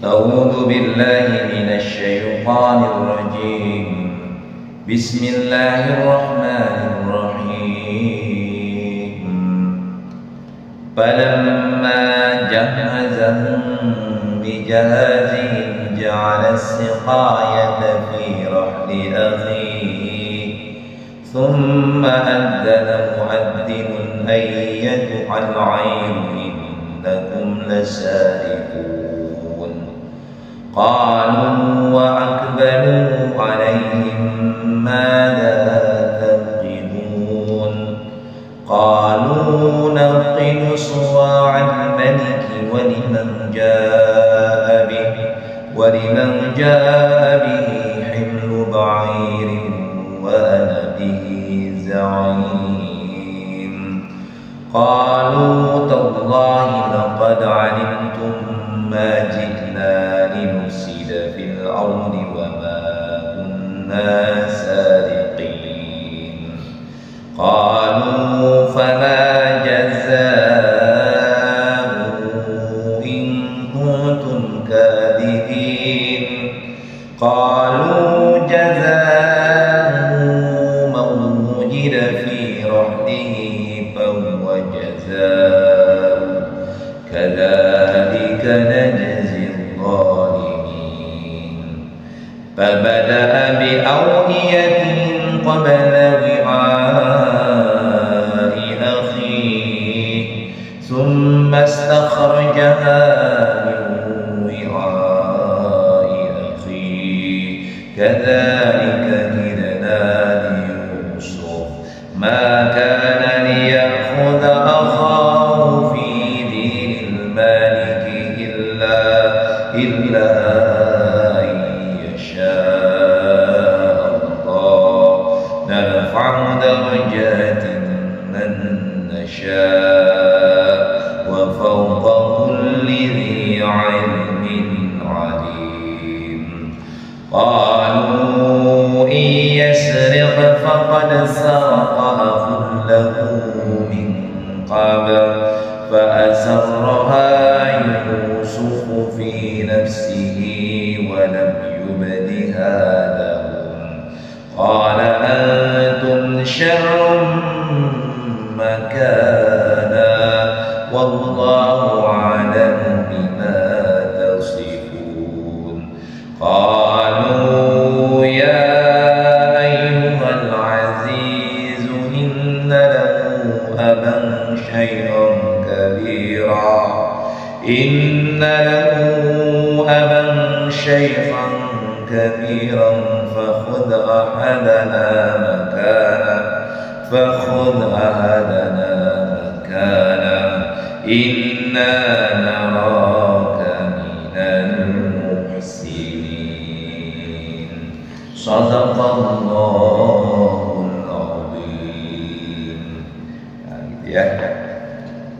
أعوذ بالله من الشيطان الرجيم. بسم الله الرحمن الرحيم. فلما جهزهم بجهازهم جعل السقاية في رحل أخيه ثم أذن مؤذن أيتها العير إنكم لسارقون. قالوا وأقبلوا عليهم ماذا تفقدون. قالوا نفقد صواع الملك ولمن جاء به حمل بعير وأنا به زعيم. قالوا تالله لقد علمتم ما جئنا لنفسد في الأرض وما كنا سارقين. قالوا فما جزاؤه إن كنتم كاذبين. قالوا جزاؤه من وجد في رحله فهو جزاؤه كذلك نجزي الظالمين. فبدأ بأوعيتهم قبل وعاء أخيه ثم استخرجها من وعاء أخيه كذلك كدنا ليوسف ما كان ليأخذ أخاه في دين الملك إلا أن يشاء الله نرفع درجات من نشاء وفوق كل ذي علم عليم. قالوا إن يسرق فقد سرق أخ له من قبل فأسرها يوسف في نفسه ولم يبدها لهم. قال أنتم شر مكانا والله أعلم بما تصفون. قالوا يا أيها العزيز إن له أبا شيخا كبيرا فخذ أحدنا مكانا إنا نراك من المحسنين. صدق Allahul Azim. Nah, gitu ya.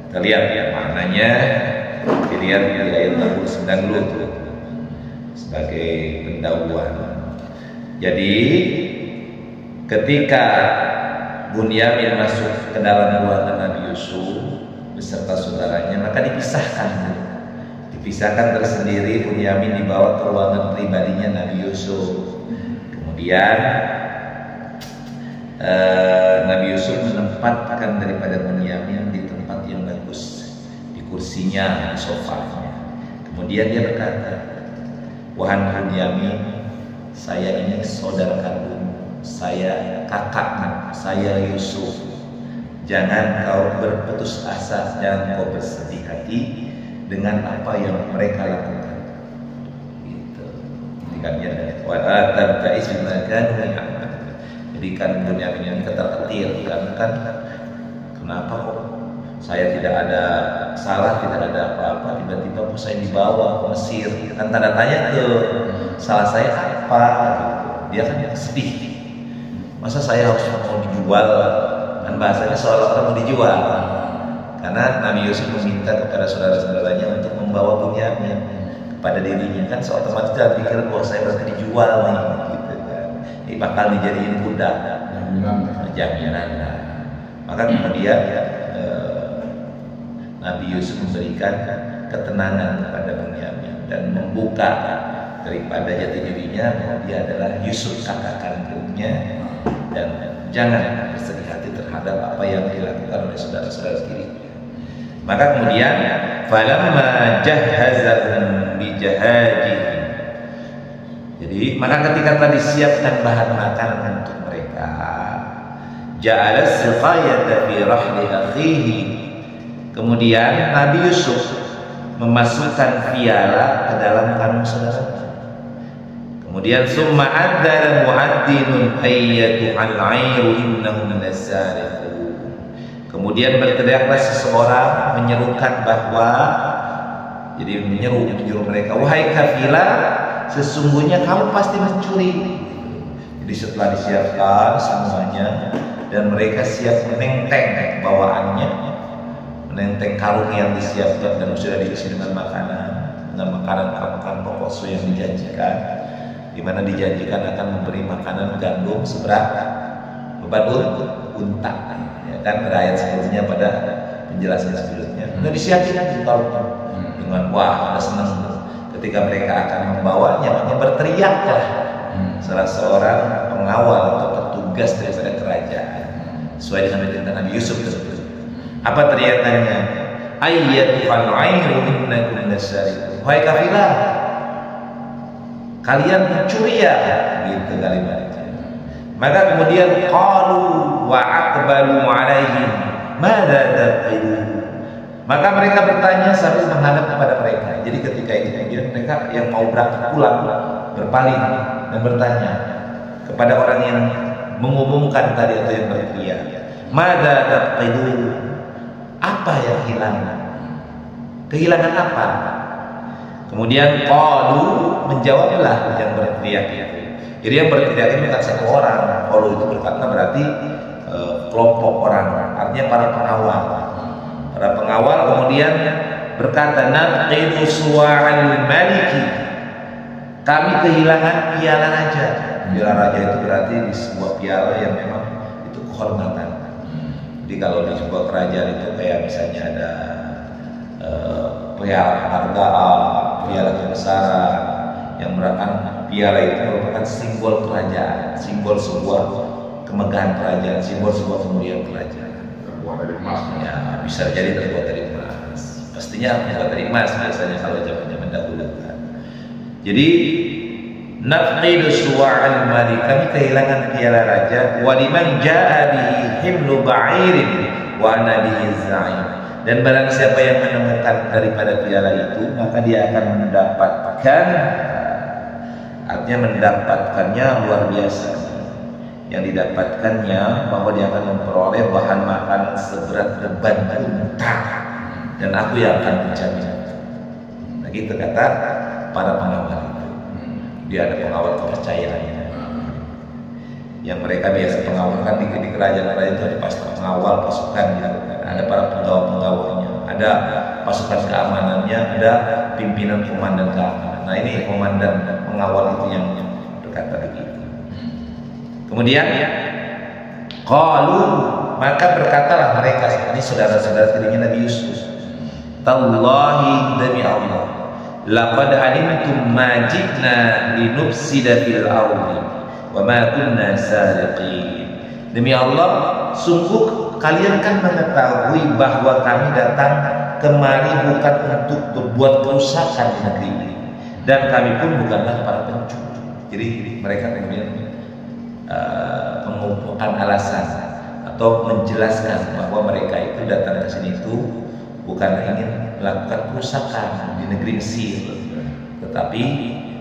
Kita lihat ya maknanya. Dilihat di ayat 69 dulu sebagai pendahuluan. Jadi ketika Bunyamin masuk ke dalam ruangan Nabi Yusuf beserta saudaranya, maka dipisahkan tersendiri. Bunyamin dibawa ke ruangan pribadinya Nabi Yusuf. Kemudian Nabi Yusuf menempatkan daripada Bunyamin di tempat yang bagus, di kursinya, di sofanya. Kemudian dia berkata, wahai Bunyamin, saya ini saudara kandung, saya kakakmu, saya Yusuf. Jangan kau berputus asa, jangan kau bersedih hati dengan apa yang mereka lakukan. Gitu. Jadikan Bunyamin yang ketar-ketir, karena kan kenapa kok saya tidak ada salah, tidak ada apa-apa, tiba-tiba saya dibawa ke Mesir, kan tanda tanya ke salah saya apa gitu. Dia kan sedih, masa saya harus mau dijual, kan bahasanya seolah-olah mau dijual, karena Nabi Yusuf meminta kepada saudara-saudaranya untuk membawa Bunyamin kepada dirinya, kan seotomatis dia pikir bahwa saya berarti dijual nih gitu kan, ini bakal dijadiin budak, jaminan. Maka kemudian Nabi Yusuf memberikan ketenangan kepada Bunyamin. dan membuka daripada jati dirinya bahwa dia adalah Yusuf kakak kandungnya, dan jangan bersedih hati terhadap apa yang dilakukan oleh saudara-saudara kiri. Maka kemudian falamma jahhazahum bijahadihim, jadi maka ketika telah disiapkan bahan makanan untuk mereka, ja'ala siqayata fi rahli akhihi, kemudian Nabi Yusuf memasukkan piala ke dalam kandung saudaranya. Kemudian summa adzara mu'adhdhinun ayyatuhal 'airu innahum lasariqun. Kemudian berteriaklah seseorang menyerukan bahwa, jadi menyeru mereka, wahai kafilah, sesungguhnya kamu pasti mencuri. Jadi setelah disiapkan semuanya dan mereka siap menenteng bawaannya, menenteng karung yang disiapkan dan sudah diisi dengan makanan pokok yang dijanjikan, di mana dijanjikan akan memberi makanan gandum seberapa beban unta, ya kan, pada ayat sebelumnya, pada penjelasan sebelumnya. Sudah disiapkan dengan wah, ada senang ketika mereka akan membawanya, maka berteriaklah salah seorang pengawal atau petugas daripada kerajaan sesuai dengan perintah Nabi Yusuf tersebut. Apa teriakannya? Ayyatuhal 'airu innakum lasariqun. Wahai kafilah, kalian mencuri ya, gitu kalimatnya. Maka kemudian qalu wa aqbalu 'alaihim madza taqilun. Maka mereka bertanya sambil menghadap kepada mereka. Jadi ketika itu kemudian mereka yang mau berangkat pulang berpaling dan bertanya kepada orang yang mengumumkan tadi atau yang berteriak, madza taqilun, apa yang hilang? Kehilangan apa? Kemudian qalu, menjawablah yang berteriak itu. Jadi yang berteriak itu bukan satu orang. Qalu itu berkata berarti kelompok orang, artinya para pengawal. Para pengawal kemudian berkata, naqidu suwa'al maliki, kami kehilangan piala raja. Piala raja itu berarti di sebuah piala yang memang itu kehormatan. Jadi kalau di sebuah kerajaan itu kayak misalnya ada piala hargaan, piala kebesaran, yang merupakan piala itu merupakan simbol kerajaan, simbol sebuah kemegahan kerajaan, simbol sebuah kemuliaan kerajaan. Terbuat dari emas. Ya, bisa jadi terbuat dari emas. Pastinya terbuat dari emas biasanya kalau zaman-zaman dahulu kan. Jadi nafqidu suwa'al malik, kami kehilangan piala raja, wa liman ja'a bihi himlu ba'irin wa ana bihi za'im, dan barang siapa yang menemukan daripada piala itu maka dia akan mendapatkan, artinya mendapatkannya luar biasa, yang didapatkannya bahwa dia akan memperoleh bahan makanan seberat beban unta, dan aku yang akan menjamin. Nah gitu kata para pengawal itu. Dia ada pengawal kepercayaannya, yang mereka biasa pengawalkan di kerajaan-kerajaan itu ada pengawal pasukan, ya. Ada para pengawal-pengawalnya, ada pasukan keamanannya, ada pimpinan komandan keamanan. Nah ini komandan pengawal itu yang berkata begitu. Kemudian qalu, maka berkatalah mereka, ini saudara-saudara tirinya Nabi Yusuf, tallahi, demi Allah, laqad alimtum ma ji'na linufsida fil ardi wa ma kunna sariqin. Demi Allah, sungguh kalian kan mengetahui bahwa kami datang kemari bukan untuk berbuat kerusakan di negeri ini, dan kami pun bukanlah para pencuri. Jadi mereka kemudian mengumpulkan alasan atau menjelaskan bahwa mereka itu datang ke sini itu bukan ingin melakukan kerusakan di negeri Mesir, tetapi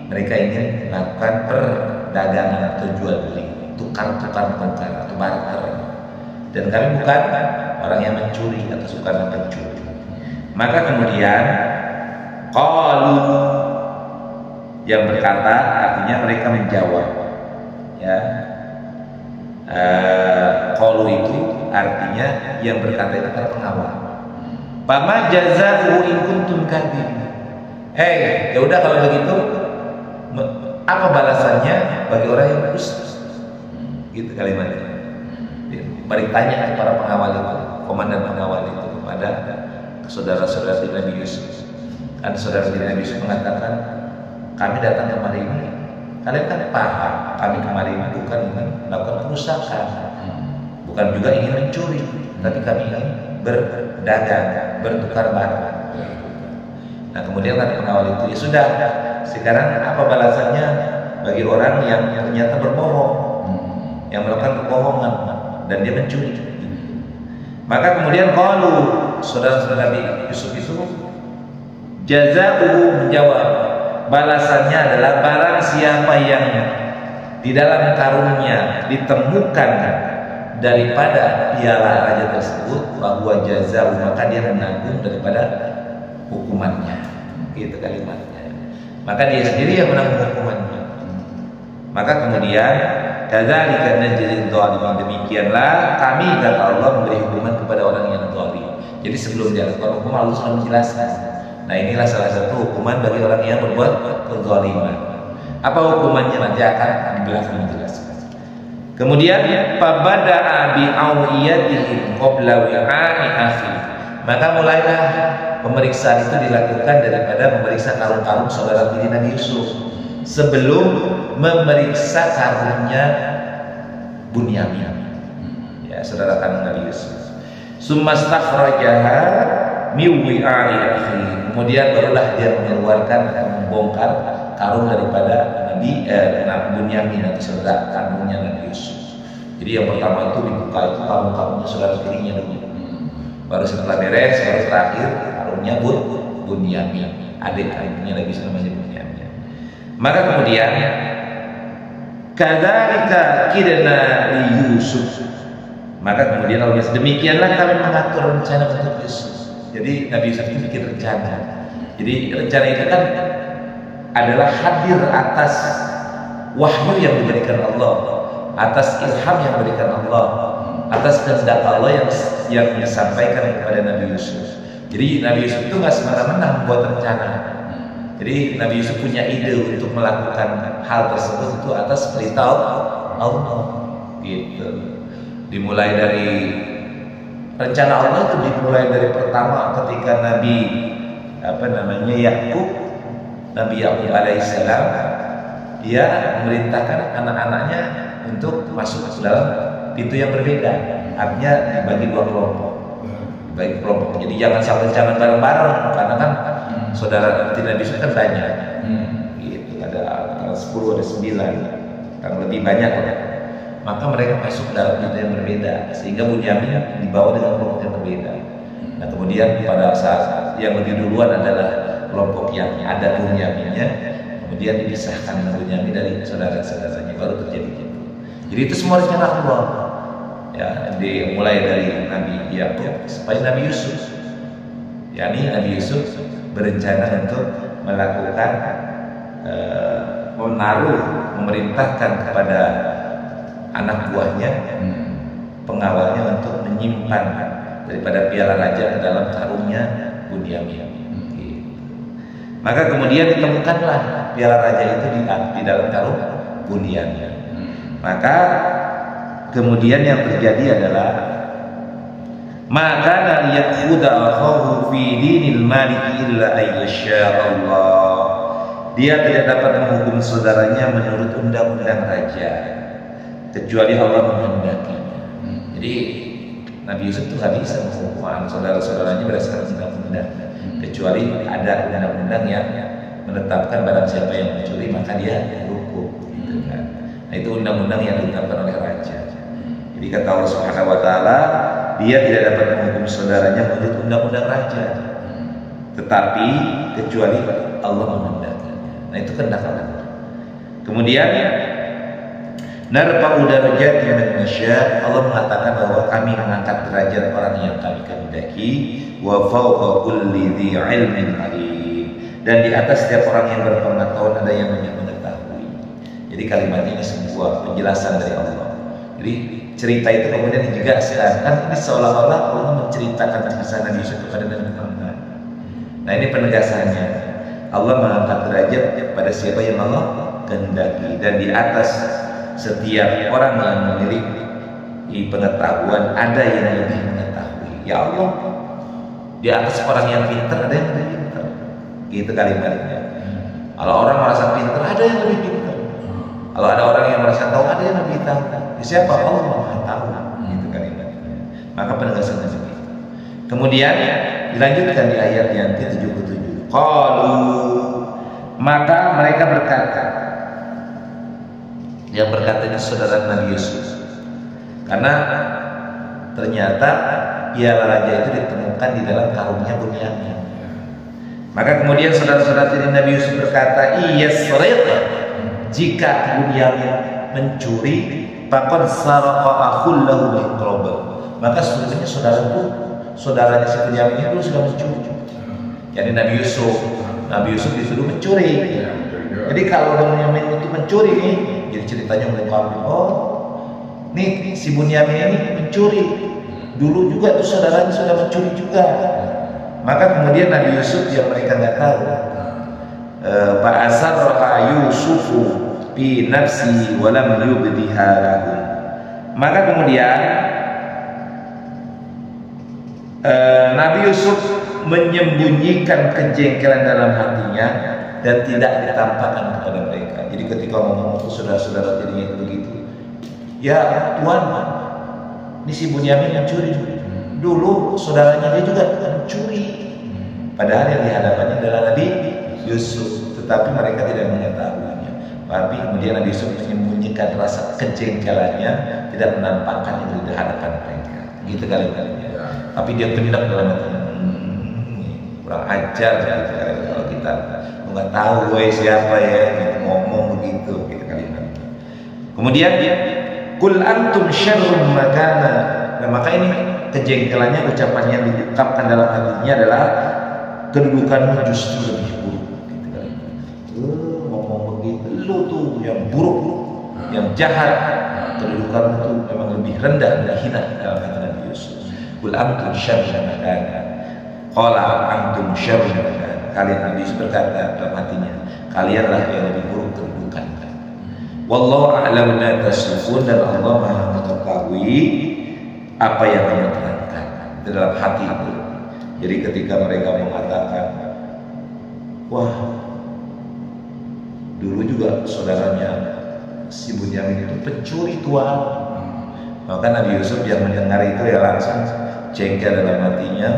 mereka ingin melakukan perdagangan atau jual beli, tukar-tukar atau barter. Dan kami bukan orang yang mencuri atau bukan pencuri. Maka kemudian qalu, yang berkata artinya mereka menjawab, ya. Qalu itu artinya yang berkata itu para pengawal. Fama jazaa'u in kuntum kadhibin. Ya udah kalau begitu apa balasannya bagi orang yang berdusta? Gitu kalimatnya. Balik tanya para pengawal itu, komandan pengawal itu kepada saudara-saudara Nabi Yusuf. Ada saudara diri Nabi Yusuf mengatakan, kami datang kemari ini, kalian kan paham, kami kemari ini bukan ingin melakukan perusakan, bukan juga ingin mencuri, tapi kami ingin berdagang, bertukar barang. Nah kemudian kan pengawal itu, ya sudah, sekarang apa balasannya bagi orang yang ternyata berbohong, yang melakukan kebohongan dan dia mencuri. Maka kemudian kalau saudara-saudara Nabi Yusuf itu jazaa'uhu, menjawab, balasannya adalah barang siapa yang di dalam karungnya ditemukan daripada piala raja tersebut, bahwa jazaa'u, maka dia menanggung daripada hukumannya. Itu kalimatnya. Maka dia sendiri yang menanggung hukumannya. Maka kemudian kadzalika najzil dzalimin, demikianlah kami, kata Allah, memberi hukuman kepada orang yang zalim. Jadi sebelum dia lakukan hukuman, Allah sudah menjelaskan. Nah inilah salah satu hukuman bagi orang yang berbuat kezaliman. Apa hukumannya nanti akan di belakang dijelaskan. Kemudian fabada'a bi'awiyatihim qabla wi'a'i akhi, maka mulailah pemeriksaan itu dilakukan daripada memeriksa karung-karung saudara tiri Nabi Yusuf sebelum memeriksa karungnya Bunyamin, ya saudara kandung Nabi Yusuf. Sumastakhrajaha miwi'a'i akhi, kemudian barulah dia mengeluarkan dan membongkar karung daripada Nabi Bunyamin atau saudara kandungnya Nabi Yusuf. Jadi yang pertama itu dibuka itu karung-karungnya saudara tirinya dulu. Baru setelah beres, baru terakhir karungnya Bunyamin, adik kandungnya Nabi Yusuf namanya Bunyamin. Maka kemudian kadzalika kidna li Yusuf, maka kemudian Allah bilang, demikianlah kami mengatur rencana untuk Yusuf. Jadi Nabi Yusuf itu bikin rencana. Jadi rencana itu kan adalah hadir atas wahyu yang diberikan Allah, atas ilham yang diberikan Allah, atas kehendak Allah yang disampaikan kepada Nabi Yusuf. Jadi Nabi Yusuf itu nggak semena-mena membuat rencana. Jadi Nabi Yusuf punya ide untuk melakukan hal tersebut itu atas perintah Allah. Gitu. Dimulai dari rencana Allah itu dimulai dari pertama ketika Nabi Nabi Yakub alaihissalam, dia memerintahkan anak-anaknya untuk masuk ke dalam pintu yang berbeda, artinya dibagi dua kelompok. Dibagi kelompok. Jadi jangan bareng-bareng, karena kan saudara Nabi Yusuf kan banyak. Gitu. Ada 10, ada 9, kan lebih banyak ya. Maka mereka masuk dalam pintu yang berbeda, sehingga Bunyamin dibawa dengan kelompok yang berbeda. Nah kemudian pada saat yang lebih duluan adalah kelompok yang ada Bunyaminnya, kemudian dipisahkan Bunyamin dari saudara-saudaranya, baru terjadi gitu. Jadi itu semua rencana Allah. Ya, dimulai dari Nabi Yakub sampai Nabi Yusuf. yakni Nabi Yusuf berencana untuk melakukan memerintahkan kepada anak buahnya, pengawalnya untuk menyimpan daripada piala raja ke dalam karungnya Bunyamin. Maka kemudian ditemukanlah piala raja itu di dalam karung Bunyamin. Maka kemudian yang terjadi adalah maka la yakhudha akhahu fi dinil maliki illa ayyasha Allah. Dia tidak dapat menghukum saudaranya menurut undang-undang raja kecuali Allah menghendakinya. Jadi Nabi Yusuf itu nggak bisa menghukum saudara-saudaranya berdasarkan undang-undang, kecuali ada undang-undang yang menetapkan barang siapa yang mencuri maka dia hukum, gitu kan. Nah itu undang-undang yang ditetapkan oleh raja. Jadi kata Allah Subhanahu Wa Taala, dia tidak dapat menghukum saudaranya menurut undang-undang raja, tetapi kecuali Allah menghendakinya. Nah itu kehendak Allah. Kemudian narfa'u darajati man nasya, Allah mengatakan bahwa kami mengangkat derajat orang yang kami kehendaki, wa fawqa kulli dzi ilmin alim, dan di atas setiap orang yang berpengetahuan ada yang mengetahui. Jadi kalimat ini sebuah penjelasan dari Allah. Jadi cerita itu kemudian dijelaskan, kan ini seolah-olah Allah menceritakan kisah Nabi Yusuf kepada Nabi Muhammad. Nah ini penegasannya, Allah mengangkat derajat pada siapa yang Allah kehendaki, dan di atas setiap orang yang memiliki pengetahuan ada yang lebih mengetahui. Ya Allah, di atas orang yang pintar ada yang lebih pintar, Gitu kalimatnya. Kalau orang merasa pintar, ada yang lebih pintar. Kalau ada orang yang merasa tahu, ada yang lebih tahu. Siapa? Allah Maha tahu. Gitu kalimatnya. Maka penegasannya seperti itu. Kemudian dilanjutkan di ayat yang ke-77. Qalu, maka mereka berkata. Yang berkatanya saudara Nabi Yusuf. Karena ternyata piala raja itu ditemukan di dalam karungnya Bunyamin. Maka kemudian saudara-saudara dari Nabi Yusuf berkata, iya seret, jika Bunyamin mencuri, faqad saraqa akhul lahu min qabl. Maka sebenarnya saudaranya si Bunyamin itu sudah mencuri. Jadi Nabi Yusuf disuruh mencuri. Jadi kalau Bunyamin itu mencuri nih, jadi ceritanya mulai kambing. Oh, nih si Bunyamin ini mencuri. Dulu juga tuh saudaranya sudah mencuri juga. Maka kemudian Nabi Yusuf yang mereka nggak tahu, Pak Asarra Yusufu fi nafsi wa lam yubdiha lahum. Maka kemudian Nabi Yusuf menyembunyikan kejengkelan dalam hatinya dan tidak ditampakkan kepada mereka. Jadi ketika ngomong ke saudara-saudara jadinya itu begitu. Ya Tuhan, ini si Bunyamin mencuri. Dulu saudaranya dia juga mencuri. Padahal yang dihadapannya adalah Nabi Yusuf, tetapi mereka tidak mengetahuinya. Tapi kemudian Nabi Yusuf menyembunyikan rasa kejengkelannya, tidak menampakkan itu di hadapan mereka. Gitu kalimatnya. Tapi dia penyidak dalam hatinya. Kurang ajar gitu, kalau kita nggak tahu siapa ya gitu, ngomong begitu gitu kalimatnya. Kemudian kul antum syarrum makana. Nah, maka ini kejengkelannya, ucapan yang diungkapkan dalam hatinya adalah kedudukanmu justru lebih buruk gitu kan. Ngomong begitu, lu tuh yang buruk, yang jahat, kedudukanmu tuh memang lebih rendah, lebih hina dalam hati Nabi Yusuf. Kul antum syarrum makana. Qala antum syarrum makana. Kalian, Nabi Yusuf berkata dalam hatinya, kalianlah yang lebih buruk kedudukan. Wallahu a'lamu ma tasifun, dan Allah Maha mengetahui apa yang kamu terangkan di dalam hati itu. Jadi ketika mereka mengatakan, wah, dulu juga saudaranya si Bunyamin itu pencuri Tuhan. Maka Nabi Yusuf yang mendengar itu ya langsung jengkel dalam hatinya,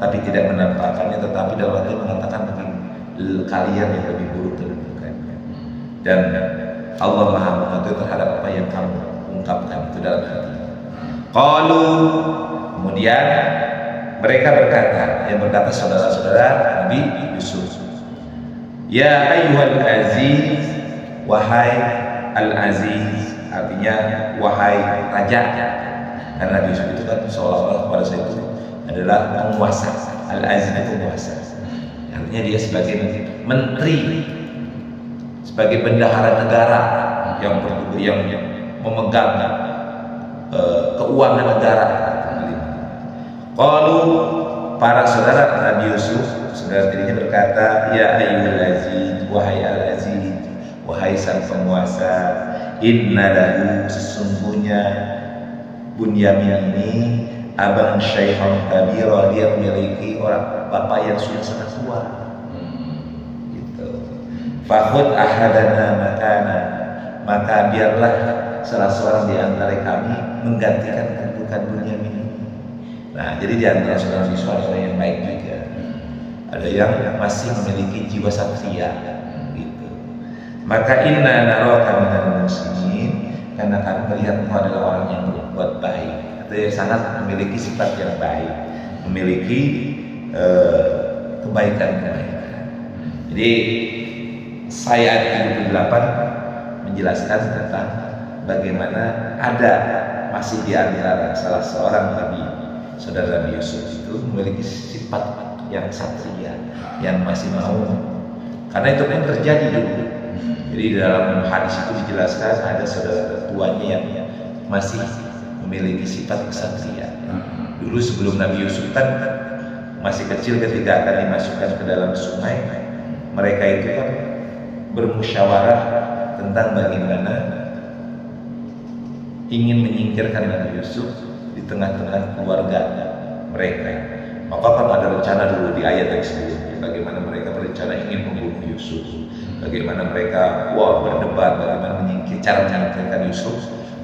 tapi tidak menampakkannya, tetapi dalam hati mengatakan begini, kalian yang lebih buruk kedudukannya. Dan Allah Maha mengetahui terhadap apa yang kamu ungkapkan itu dalam hati. Qalu, kemudian mereka berkata, yang berkata saudara-saudara Nabi Yusuf, ya ayyuhal aziz, wahai al-aziz, artinya wahai raja. Karena Nabi Yusuf itu kan seolah-olah pada saat itu adalah penguasa. Al-aziz itu penguasa, artinya dia sebagai menteri, sebagai bendahara negara yang memegang keuangan negara. Qalu, para saudara Nabi Yusuf, saudara dirinya berkata, ya ayyuhal aziz, wahai al-aziz, wahai sang penguasa, inna lahu, sesungguhnya Bunyamin ini abang syaikhun kabira, dia memiliki orang bapak yang sudah sangat tua. Gitu. Fakhud ahadana makana, maka biarlah salah seorang di antara kami menggantikan kedudukan Bunyamin ini. Nah, jadi di antara saudara siswa ada yang baik juga, ada yang masih memiliki jiwa satria, gitu. Maka inna naraka minal muslimin, karena kami melihat engkau adalah orang yang berbuat baik, atau yang sangat memiliki sifat yang baik, memiliki kebaikan-kebaikan. Jadi ayat 78 menjelaskan tentang bagaimana ada masih di antara salah seorang nabi, saudara Nabi Yusuf itu memiliki sifat yang satria, yang masih mau, karena itu kan terjadi dulu. Jadi dalam hadis itu dijelaskan ada saudara tuanya yang masih memiliki sifat kesatria. Dulu sebelum Nabi Yusuf kan masih kecil, ketika akan dimasukkan ke dalam sungai, mereka itu kan bermusyawarah tentang bagaimana ingin menyingkirkan Nabi Yusuf di tengah-tengah keluarga mereka. Maka kan ada rencana dulu di ayat yang sebelumnya, bagaimana mereka berencana ingin membunuh Yusuf. Bagaimana mereka berdebat, bagaimana cara menyingkirkan Yusuf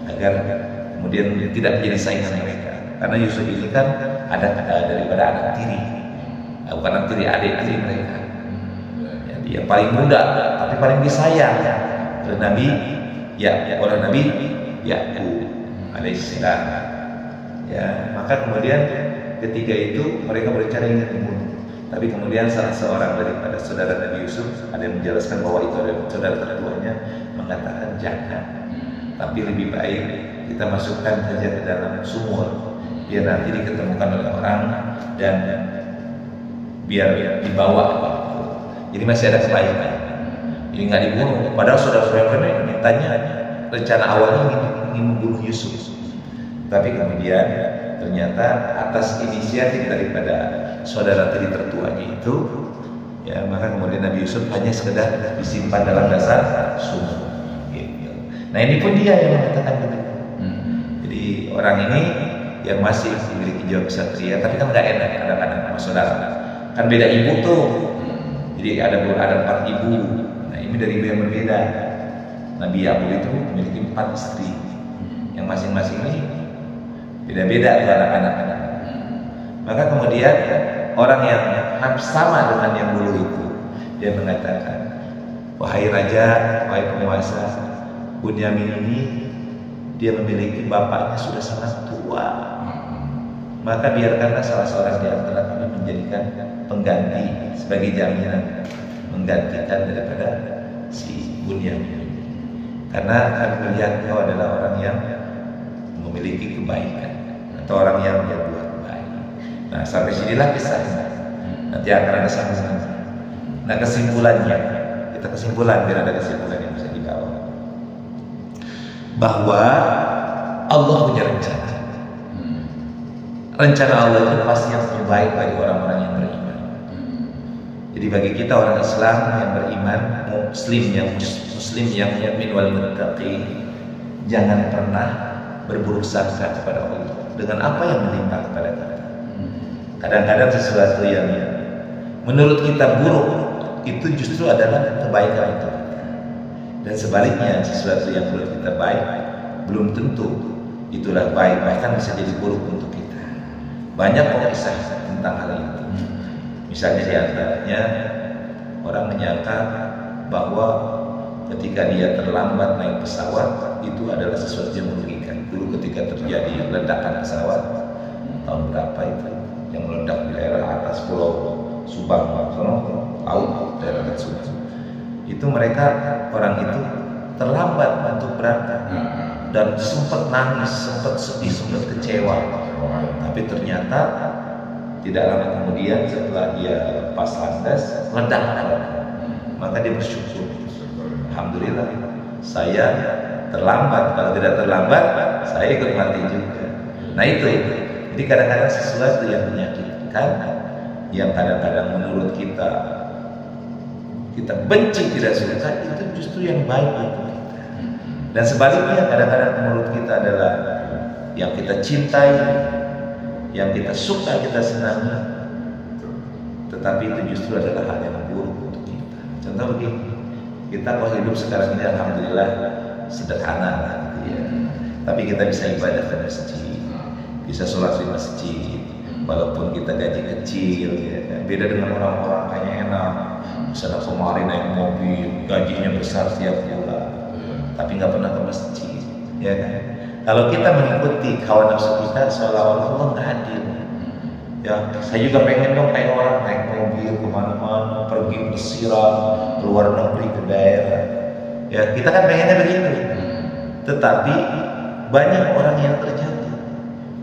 agar kemudian tidak menjadi saingan mereka. Karena Yusuf ini kan ada daripada anak tiri, bukan anak tiri, adik tiri mereka. Jadi yang paling muda, tapi paling disayang oleh Nabi Yakub alaihissalam. Ya, maka kemudian ketika itu mereka berencana ingin membunuh. Tapi kemudian salah seorang daripada saudara Nabi Yusuf, ada yang menjelaskan bahwa itu adalah saudara tertuanya, mengatakan jangan. Tapi lebih baik kita masukkan saja ke dalam sumur, biar nanti diketemukan oleh orang dan biar dibawa. Jadi masih ada kebaikan. Jadi nggak dibunuh. Padahal saudara-saudara mintanya rencana awalnya ingin membunuh Yusuf. Tapi kemudian ternyata atas inisiatif daripada saudara tiri tertuanya itu, ya, maka kemudian Nabi Yusuf hanya sekedar disimpan dalam dasar sumur. Gitu. Nah ini pun dia yang mengatakan begitu. Jadi orang ini yang masih memiliki jiwa kesatria, tapi kan nggak enak kadang-kadang sama saudara. Kan beda ibu tuh. Jadi ada 4 ibu. Nah ini dari ibu yang berbeda. Nabi Yakub itu memiliki 4 istri, yang masing-masing ini beda-beda tuh anak-anak. Maka kemudian orang yang sama dengan yang dulu itu, dia mengatakan, wahai raja, wahai penguasa, Bunyamin ini dia memiliki bapaknya sudah sangat tua. Maka biarkanlah salah seorang di antara kami menjadikan pengganti sebagai jaminan menggantikan daripada si Bunyamin. Karena kami melihat kau adalah orang yang memiliki kebaikan atau orang yang berbuat baik. Nah sampai sinilah kisahnya. Nanti akan ada sambungan. Nah kesimpulannya, kita kesimpulan biar ada kesimpulan yang bisa dibawa, bahwa Allah punya rencana. Rencana Allah itu pasti yang terbaik bagi orang-orang yang beriman. Jadi bagi kita orang Islam yang beriman, muslim yang mukmin wal muttaqi, jangan pernah berburuk sangka kepada Allah dengan apa yang menimpa kepada kita. Kadang-kadang sesuatu yang menurut kita buruk itu justru adalah kebaikan untuk kita. Dan sebaliknya sesuatu yang menurut kita baik belum tentu itulah baik, bahkan bisa jadi buruk untuk kita. Banyak kisah tentang hal itu. Misalnya di antaranya orang menyangka bahwa ketika dia terlambat naik pesawat itu adalah sesuatu yang merugikan. Dulu ketika terjadi ledakan pesawat tahun berapa itu yang meledak di daerah atas Pulau Subang, laut daerah atas Subang, itu mereka orang itu terlambat untuk berangkat dan sempat nangis, sempat sedih, sempat kecewa. Tapi ternyata tidak lama kemudian setelah dia lepas landas ledak. Maka dia bersyukur, alhamdulillah saya terlambat, kalau tidak terlambat saya ikut mati juga. Nah itu. Jadi kadang-kadang sesuatu yang menyakitkan, yang kadang-kadang menurut kita benci, tidak suka, itu justru yang baik untuk kita. Dan sebaliknya kadang-kadang menurut kita adalah yang kita cintai, yang kita suka, kita senangi, tetapi itu justru adalah hal yang buruk untuk kita. Contoh begini, kita kalau hidup sekarang ini alhamdulillah sederhana lah, gitu ya. Tapi kita bisa ibadah di masjid, bisa sholat di masjid, walaupun kita gaji kecil, ya kan? Beda dengan orang-orang kayaknya enak, misalnya kemarin naik mobil, gajinya besar tiap bulan, tapi nggak pernah ke masjid, ya kan? Kalau kita mengikuti hawa nafsu kita, seolah-olah Allah nggak adil. Ya, saya juga pengen dong kayak orang naik mobil kemana-mana, pergi bersiram, keluar negeri ke daerah. Ya, kita kan pengennya begitu. Tetapi banyak orang yang terjadi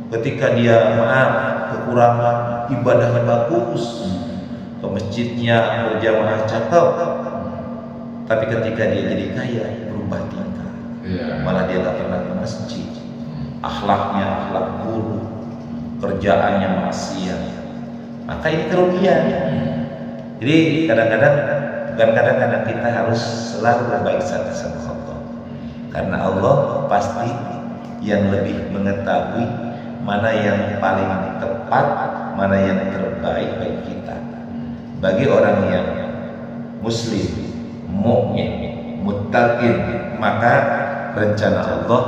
ketika dia kekurangan ibadahnya bagus, ke masjidnya berjamaah cakep, tapi ketika dia jadi kaya berubah tingkah, malah dia nggak pernah ke masjid, akhlaknya akhlak buruk, kerjaannya maksiat, maka ini kerugian. Jadi kadang-kadang kita harus selalu berbaik sangka sama Allah, karena Allah pasti yang lebih mengetahui mana yang paling tepat, mana yang terbaik bagi kita. Bagi orang yang muslim, mukmin, muttaqin, maka rencana Allah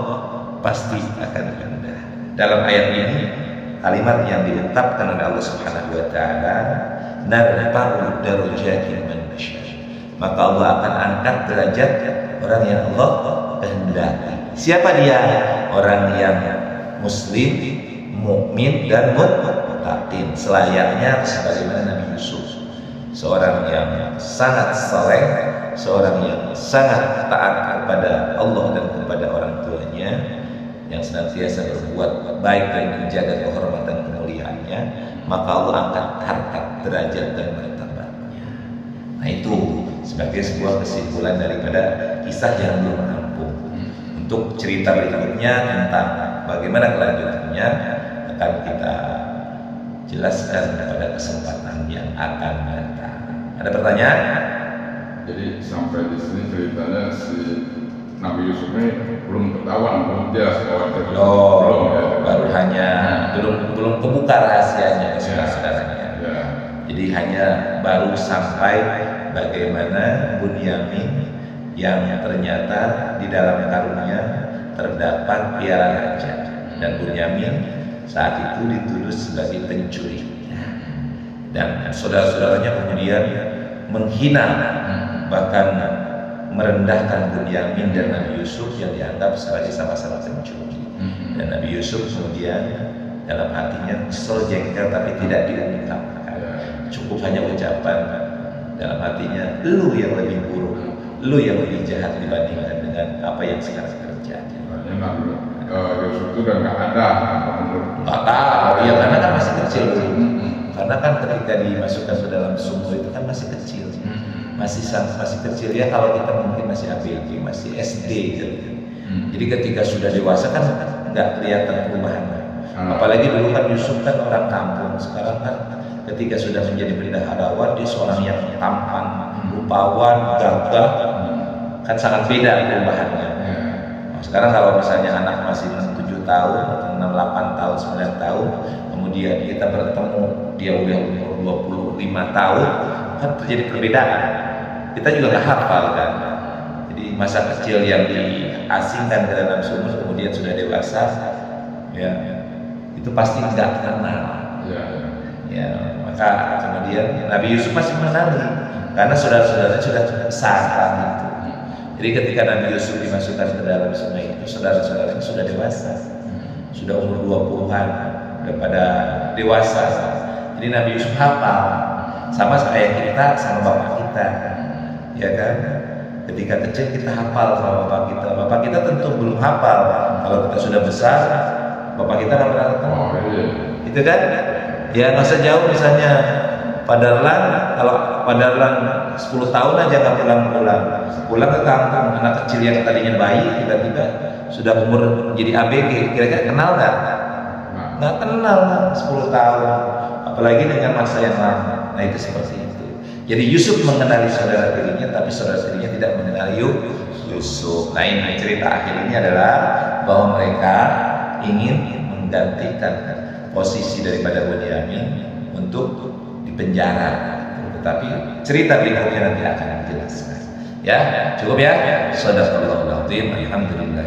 pasti akan indah. Dalam ayat ini kalimat yang ditetapkan oleh Allah Subhanahu wa taala, narfa'u darajatin man nasya. Maka Allah akan angkat derajat orang yang Allah kehendaki. Siapa dia? Orang yang muslim, mukmin dan muttaqin, selayaknya sebagaimana Nabi Yusuf, seorang yang sangat saleh, seorang yang sangat taat kepada Allah dan kepada orang tuanya, yang senantiasa berbuat baik dan menjaga kehormatan kemuliaannya, maka Allah angkat harkat derajat dan martabatnya. Nah, itu sebagai sebuah kesimpulan daripada kisah yang belum rampung. Untuk cerita berikutnya tentang bagaimana kelanjutannya akan kita jelaskan pada kesempatan yang akan datang. Ada pertanyaan? Jadi sampai di sini ceritanya si Nabi Yusuf ini belum ketahuan, belum jelas bahwa belum ya. Baru hanya belum kebuka rahasianya ke saudara-saudaranya. Ya. Jadi hanya baru sampai bagaimana Bunyamin yang ternyata di dalam karungnya terdapat piala raja, dan Bunyamin saat itu dituduh sebagai pencuri, dan saudara-saudaranya kemudian menghina bahkan merendahkan Bunyamin dan Nabi Yusuf yang dianggap sebagai sama-sama pencuri. Dan Nabi Yusuf kemudian dalam hatinya kesel, jengkel, tapi tidak diungkapkan. Cukup hanya ucapan dalam hatinya, lu yang lebih buruk, lu yang lebih jahat dibandingkan dengan apa yang sekarang terjadi. Nabi Yusuf itu udah nggak ada. Nggak tahu, ya karena kan masih kecil. Karena kan ketika dimasukkan ke dalam sumur itu kan masih kecil. Masih kecil ya, kalau kita mungkin masih ABG, masih SD gitu. Jadi ketika sudah dewasa kan nggak kelihatan perubahan. Apalagi dulu kan Yusuf kan orang kampung, sekarang kan ketika sudah menjadi bendaharawan dia seorang yang tampan, rupawan, gagah, kan sangat beda perubahannya. Nah, sekarang kalau misalnya anak masih 7 tahun atau 6, 8 tahun, 9 tahun, kemudian kita bertemu dia udah umur 25 tahun, kan terjadi perbedaan. Kita juga nggak hafal kan. Jadi masa kecil yang diasingkan ke dalam sumur kemudian sudah dewasa, ya itu pasti nggak kenal. Ya, maka kemudian Nabi Yusuf masih mengenali karena saudara-saudaranya sudah besar kan itu. Jadi ketika Nabi Yusuf dimasukkan ke dalam sungai itu, saudara-saudaranya sudah dewasa, sudah umur 20-an, udah pada dewasa. Jadi Nabi Yusuf hafal sama ayah kita, sama bapak kita, ya kan? Ketika kecil kita hafal sama bapak kita. Bapak kita tentu belum hafal. Kalau kita sudah besar, bapak kita nggak pernah ketemu. Itu kan? Ya nggak usah jauh, misalnya Pak Darlan, kalau Pak Darlan 10 tahun aja nggak pulang ke kampung, anak kecil yang tadinya bayi tiba-tiba sudah umur menjadi ABG, kira-kira kenal nggak? Nggak kenal 10 tahun, apalagi dengan masa yang lama. Nah itu seperti itu. Jadi Yusuf mengenali saudara tirinya, tapi saudara tirinya tidak mengenali Yusuf. Nah ini cerita akhir ini adalah bahwa mereka ingin menggantikan posisi daripada Bunyamin untuk dipenjara, tetapi cerita berikutnya nanti akan dijelaskan. Ya, cukup ya. Shadaqallahul azim. Alhamdulillah.